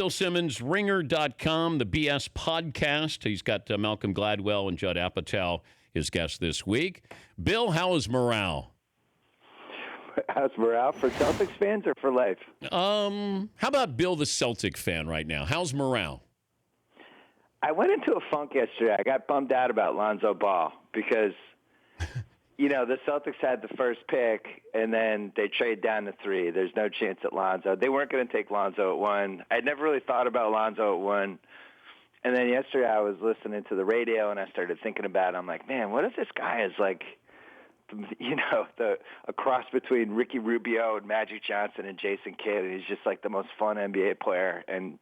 Bill Simmons, Ringer.com, the BS podcast. He's got Malcolm Gladwell and Judd Apatow, his guest this week. Bill, how is morale? How's morale for Celtics fans or for life? How about Bill, the Celtic fan right now? How's morale? I went into a funk yesterday. I got bummed out about Lonzo Ball because, the Celtics had the first pick, and then they trade down to 3. There's no chance at Lonzo. They weren't going to take Lonzo at 1. I'd never really thought about Lonzo at 1. And then yesterday I was listening to the radio, and I started thinking about it. I'm like, man, what if this guy is like, a cross between Ricky Rubio and Magic Johnson and Jason Kidd, and he's just like the most fun NBA player, and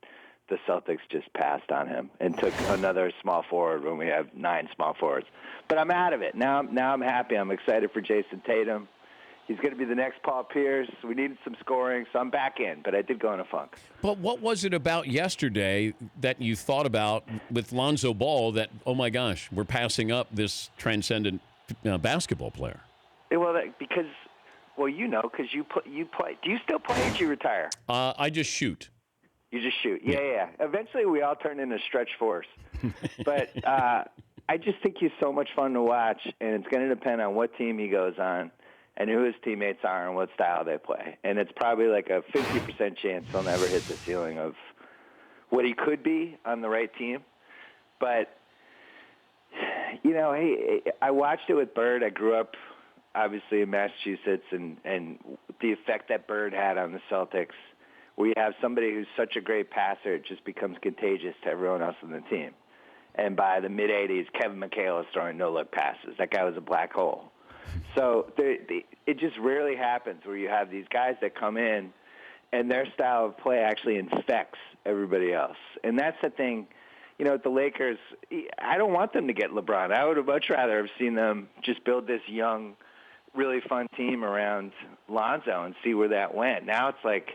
the Celtics just passed on him and took another small forward when we have 9 small forwards. But I'm out of it. Now I'm happy. I'm excited for Jason Tatum. He's going to be the next Paul Pierce. We needed some scoring, so I'm back in, but I did go in a funk. But what was it about yesterday that you thought about with Lonzo Ball that, oh my gosh, we're passing up this transcendent basketball player? Well, because you play. Do you still play or did you retire? I just shoot. You just shoot. Yeah. Eventually, we all turn into stretch fours. But I just think he's so much fun to watch, and it's going to depend on what team he goes on and who his teammates are and what style they play. And it's probably like a 50% chance he'll never hit the ceiling of what he could be on the right team. But, I watched it with Bird. I grew up, obviously, in Massachusetts, and the effect that Bird had on the Celtics, where you have somebody who's such a great passer, it just becomes contagious to everyone else on the team. And by the mid-'80s, Kevin McHale is throwing no-look passes. That guy was a black hole. So it just rarely happens where you have these guys that come in and their style of play actually infects everybody else. And that's the thing, with the Lakers, I don't want them to get LeBron. I would have much rather have seen them just build this young, really fun team around Lonzo and see where that went. Now it's like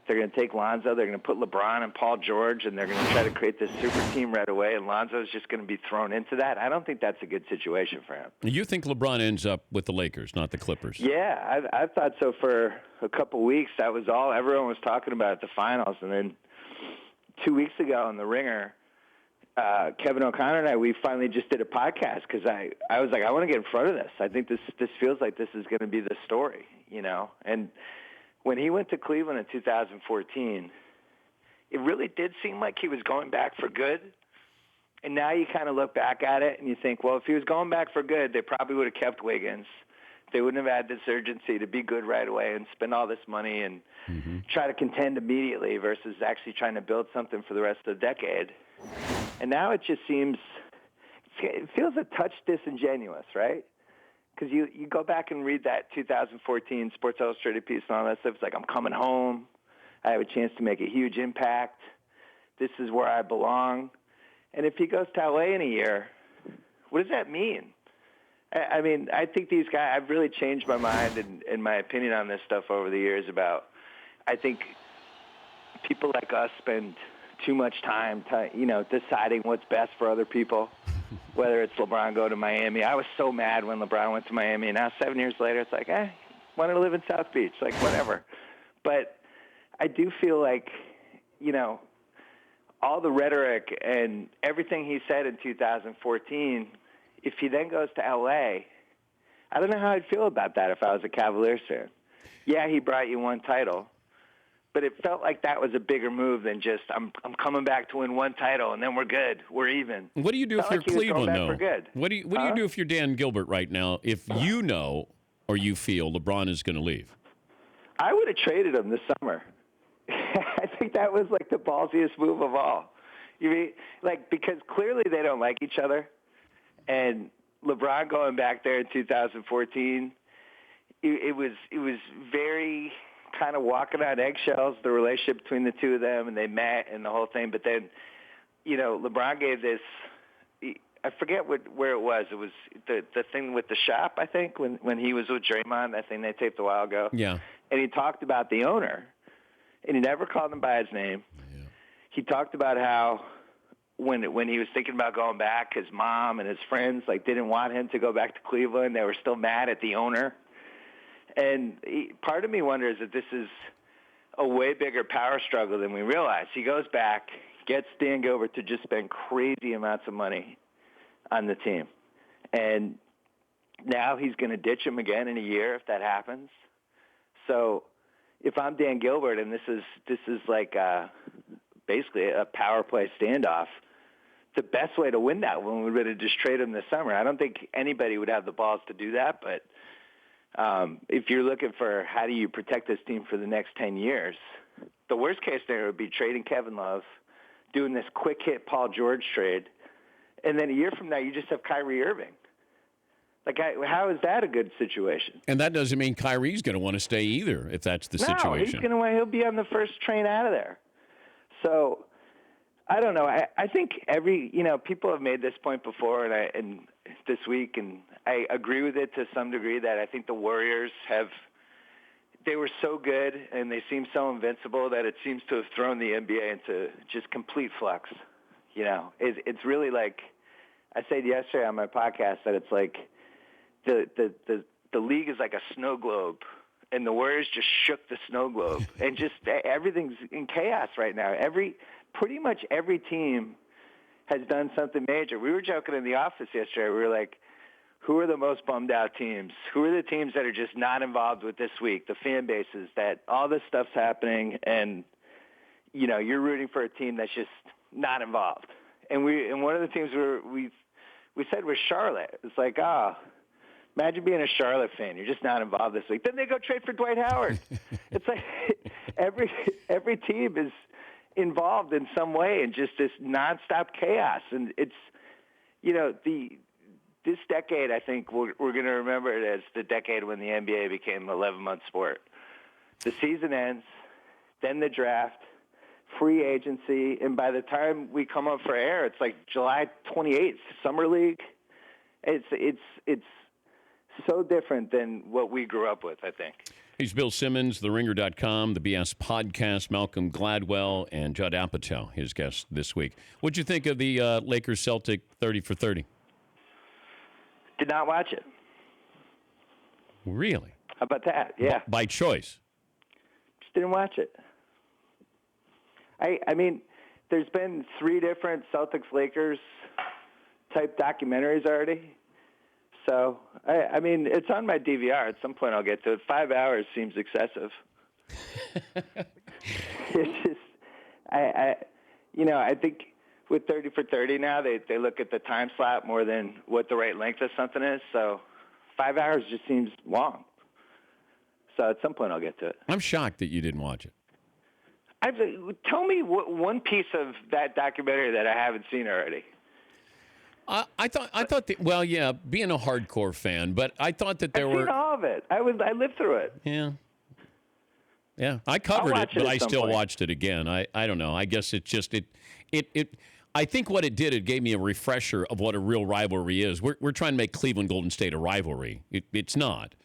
they're going to take Lonzo, they're going to put LeBron and Paul George, and they're going to try to create this super team right away, and Lonzo's just going to be thrown into that. I don't think that's a good situation for him. You think LeBron ends up with the Lakers, not the Clippers? Yeah, I thought so for a couple weeks. That was all everyone was talking about at the finals. And then 2 weeks ago on The Ringer, Kevin O'Connor and we finally just did a podcast because I was like, I want to get in front of this. I think this feels like this is going to be the story, And when he went to Cleveland in 2014, it really did seem like he was going back for good. And now you kind of look back at it and you think, well, if he was going back for good, they probably would have kept Wiggins. They wouldn't have had this urgency to be good right away and spend all this money and try to contend immediately versus actually trying to build something for the rest of the decade. And now it just seems, it feels a touch disingenuous, right? Because you go back and read that 2014 Sports Illustrated piece and all that stuff. It's like, I'm coming home. I have a chance to make a huge impact. This is where I belong. And if he goes to L.A. in a year, what does that mean? I mean, I think these guys, I've really changed my mind and my opinion on this stuff over the years about, I think people like us spend too much time, deciding what's best for other people. Whether it's LeBron go to Miami. I was so mad when LeBron went to Miami, and now 7 years later, it's like, wanted to live in South Beach, like whatever. But I do feel like, all the rhetoric and everything he said in 2014, if he then goes to L.A., I don't know how I'd feel about that if I was a Cavaliers fan. Yeah, he brought you one title, but it felt like that was a bigger move than just I'm coming back to win one title and then we're good, we're even. What do you do if you're Cleveland, though? What do you do if you're Dan Gilbert right now? If you know or you feel LeBron is going to leave, I would have traded him this summer. I think that was like the ballsiest move of all. You mean because clearly they don't like each other, and LeBron going back there in 2014, it was very kind of walking on eggshells, the relationship between the two of them, and they met and the whole thing. But then, LeBron gave this, I forget where it was. It was the thing with the shop, I think, when he was with Draymond, that thing they taped a while ago. Yeah. And he talked about the owner, and he never called him by his name. Yeah. He talked about how when he was thinking about going back, his mom and his friends didn't want him to go back to Cleveland. They were still mad at the owner. And part of me wonders if this is a way bigger power struggle than we realize. He goes back, gets Dan Gilbert to just spend crazy amounts of money on the team. And now he's going to ditch him again in a year if that happens. So if I'm Dan Gilbert and this is like basically a power play standoff, the best way to win that one would be to just trade him this summer. I don't think anybody would have the balls to do that, but if you're looking for how do you protect this team for the next 10 years, the worst case scenario would be trading Kevin Love, doing this quick hit Paul George trade, and then a year from now you just have Kyrie Irving. Like, how is that a good situation? And that doesn't mean Kyrie's going to want to stay either, if that's the situation. No, he'll be on the first train out of there. So, I don't know. I think people have made this point before, and this week, and I agree with it to some degree that I think the Warriors they were so good and they seem so invincible that it seems to have thrown the NBA into just complete flux. It's really like I said yesterday on my podcast that it's like the league is like a snow globe, and the Warriors just shook the snow globe, and just everything's in chaos right now. Pretty much every team has done something major. We were joking in the office yesterday. We were like, who are the most bummed out teams? Who are the teams that are just not involved with this week? The fan bases that all this stuff's happening, and you're rooting for a team that's just not involved. And one of the teams we said was Charlotte. It's like, imagine being a Charlotte fan. You're just not involved this week. Then they go trade for Dwight Howard. It's like every team is involved in some way in just this nonstop chaos. And it's, this decade, I think we're going to remember it as the decade when the NBA became an 11-month sport. The season ends, then the draft, free agency, and by the time we come up for air, it's like July 28th, Summer League. It's so different than what we grew up with, I think. He's Bill Simmons, TheRinger.com, the BS Podcast, Malcolm Gladwell, and Judd Apatow, his guest this week. What'd you think of the Lakers-Celtic 30 for 30? Did not watch it. Really? How about that? Yeah. By choice? Just didn't watch it. I mean, there's been 3 different Celtics-Lakers type documentaries already. So, I mean, it's on my DVR. At some point I'll get to it. 5 hours seems excessive. It's just, I think with 30 for 30 now, they look at the time slot more than what the right length of something is. So 5 hours just seems long. So at some point I'll get to it. I'm shocked that you didn't watch it. Tell me one piece of that documentary that I haven't seen already. I thought that, well, yeah, being a hardcore fan, but I thought that there I've seen all of it. I lived through it. Yeah. I covered it, but I still point. watched it again. I don't know. I guess it just I think what it did, it gave me a refresher of what a real rivalry is. We're trying to make Cleveland Golden State a rivalry. It's not.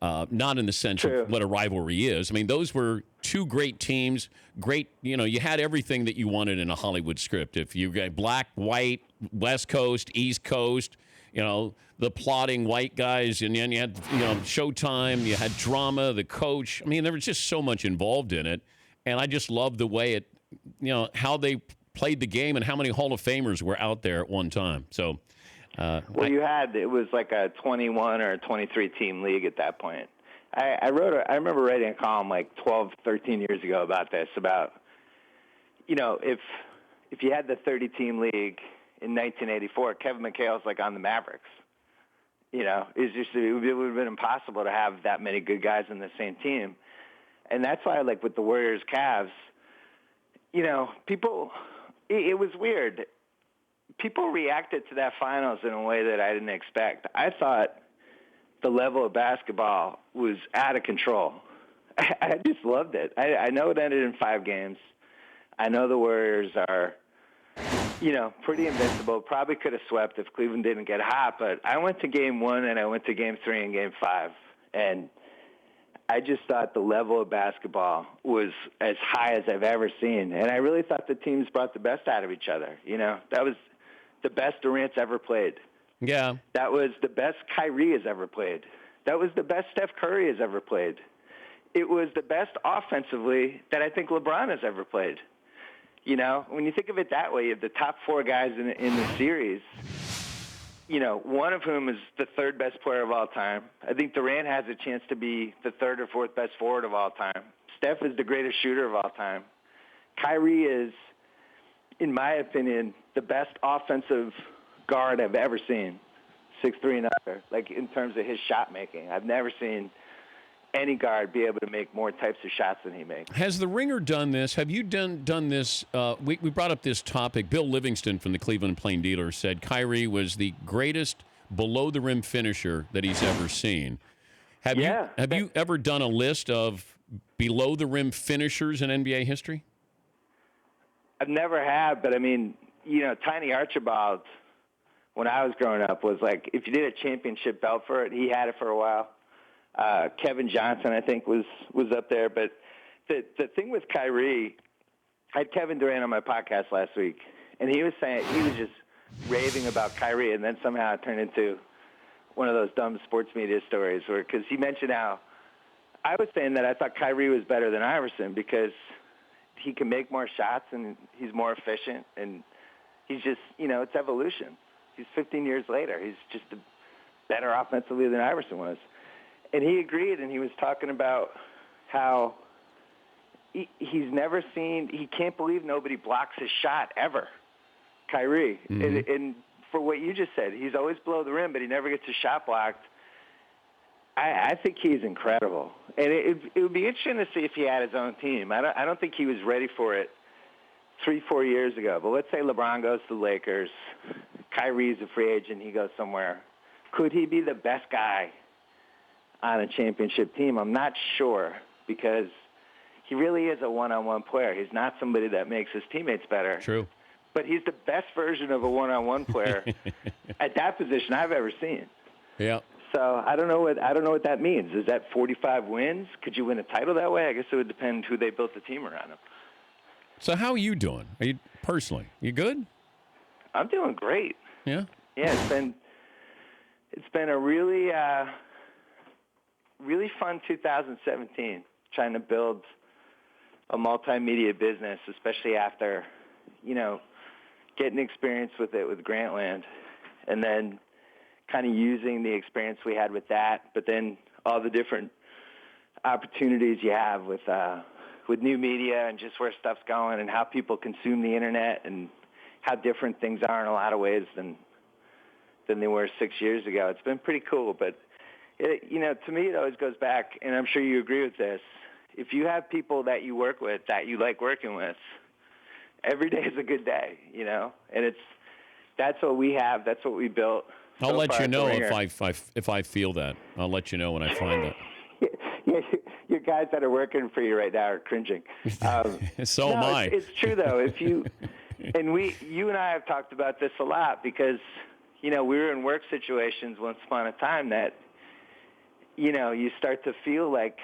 Not in the sense True. of what a rivalry is. I mean, those were 2 great teams. Great, you had everything that you wanted in a Hollywood script. If you got black, white, West Coast, East Coast, the plotting white guys, and then you had, Showtime, you had drama, the coach. I mean, there was just so much involved in it. And I just loved the way it, how they played the game and how many Hall of Famers were out there at one time. So, it was like a 21 or a 23 team league at that point. I remember writing a column like 12, 13 years ago about this, about, if you had the 30 team league in 1984, Kevin McHale's like on the Mavericks. It would have been impossible to have that many good guys in the same team. And that's why, like with the Warriors Cavs, people, it was weird. People reacted to that finals in a way that I didn't expect. I thought the level of basketball was out of control. I just loved it. I know it ended in 5 games. I know the Warriors are, pretty invincible. Probably could have swept if Cleveland didn't get hot. But I went to Game 1 and I went to Game 3 and Game 5. And I just thought the level of basketball was as high as I've ever seen. And I really thought the teams brought the best out of each other. That was the best Durant's ever played. Yeah. That was the best Kyrie has ever played. That was the best Steph Curry has ever played. it was the best offensively that I think LeBron has ever played. You know, when you think of it that way, you have the top 4 guys in the series, you know, one of whom is the 3rd best player of all time. I think Durant has a chance to be the 3rd or 4th best forward of all time. Steph is the greatest shooter of all time. Kyrie is, in my opinion, the best offensive guard I've ever seen, 6'3" and under, like in terms of his shot making. I've never seen any guard be able to make more types of shots than he makes. Has the Ringer done this? Have you done this? We brought up this topic. Bill Livingston from the Cleveland Plain Dealer said Kyrie was the greatest below-the-rim finisher that he's ever seen. Have you ever done a list of below-the-rim finishers in NBA history? I've never had, but I mean, you know, Tiny Archibald, when I was growing up, was like, if you did a championship belt for it, he had it for a while. Kevin Johnson, I think, was up there. But the thing with Kyrie, I had Kevin Durant on my podcast last week, and he was saying, he was just raving about Kyrie, and then somehow it turned into one of those dumb sports media stories where, because he mentioned how I was saying that I thought Kyrie was better than Iverson because he can make more shots and he's more efficient, and he's just, you know, it's evolution. He's 15 years later. He's just better offensively than Iverson was. And he agreed, and he was talking about how he's never seen, he can't believe nobody blocks his shot ever, Kyrie. Mm-hmm. And for what you just said, he's always below the rim, but he never gets his shot blocked. I think he's incredible. And it would be interesting to see if he had his own team. I don't think he was ready for it 3-4 years ago. But let's say LeBron goes to the Lakers, Kyrie's a free agent, he goes somewhere. Could he be the best guy on a championship team? I'm not sure, because he really is a one-on-one player. He's not somebody that makes his teammates better. True. But he's the best version of a one-on-one player at that position I've ever seen. Yeah. So I don't know what that means. Is that 45 wins? Could you win a title that way? I guess it would depend who they built the team around him. So how are you doing? Are you personally? You good? I'm doing great. Yeah. Yeah, it's been a really really fun 2017, trying to build a multimedia business, especially after, you know, getting experience with it with Grantland, and then kind of using the experience we had with that, but then all the different opportunities you have with new media and just where stuff's going and how people consume the internet and how different things are in a lot of ways than they were 6 years ago. It's been pretty cool, but you know, to me, it always goes back, and I'm sure you agree with this. If you have people that you work with that you like working with, every day is a good day, you know, and that's what we have. That's what we built. I'll let you know if I feel that. I'll let you know when I find that. Yeah, your guys that are working for you right now are cringing. So am I. It's true though. If you you and I have talked about this a lot, because you know we were in work situations once upon a time that, you know, you start to feel like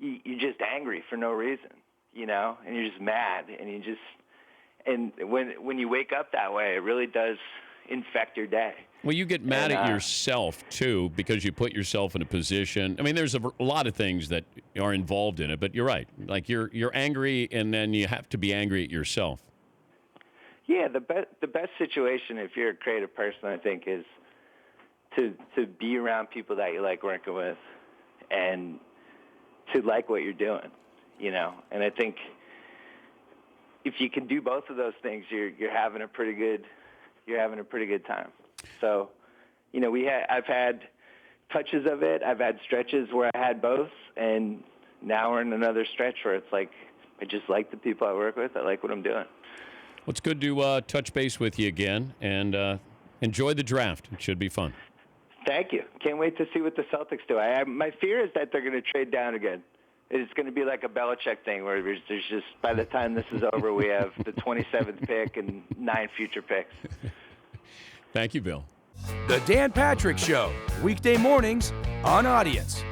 you're just angry for no reason, you know, and you're just mad, and when you wake up that way, it really does infect your day. Well, you get mad at yourself, too, because you put yourself in a position. I mean, there's a lot of things that are involved in it, but you're right. Like, you're angry, and then you have to be angry at yourself. Yeah, the best situation, if you're a creative person, I think, is to be around people that you like working with and to like what you're doing, you know. And I think if you can do both of those things, you're having a pretty good time. So, you know, I've had touches of it. I've had stretches where I had both, and now we're in another stretch where it's like I just like the people I work with. I like what I'm doing. Well, it's good to touch base with you again, and enjoy the draft. It should be fun. Thank you. Can't wait to see what the Celtics do. My fear is that they're going to trade down again. It's going to be like a Belichick thing where there's just, by the time this is over, we have the 27th pick and 9 future picks. Thank you, Bill. The Dan Patrick Show, weekday mornings on Audience.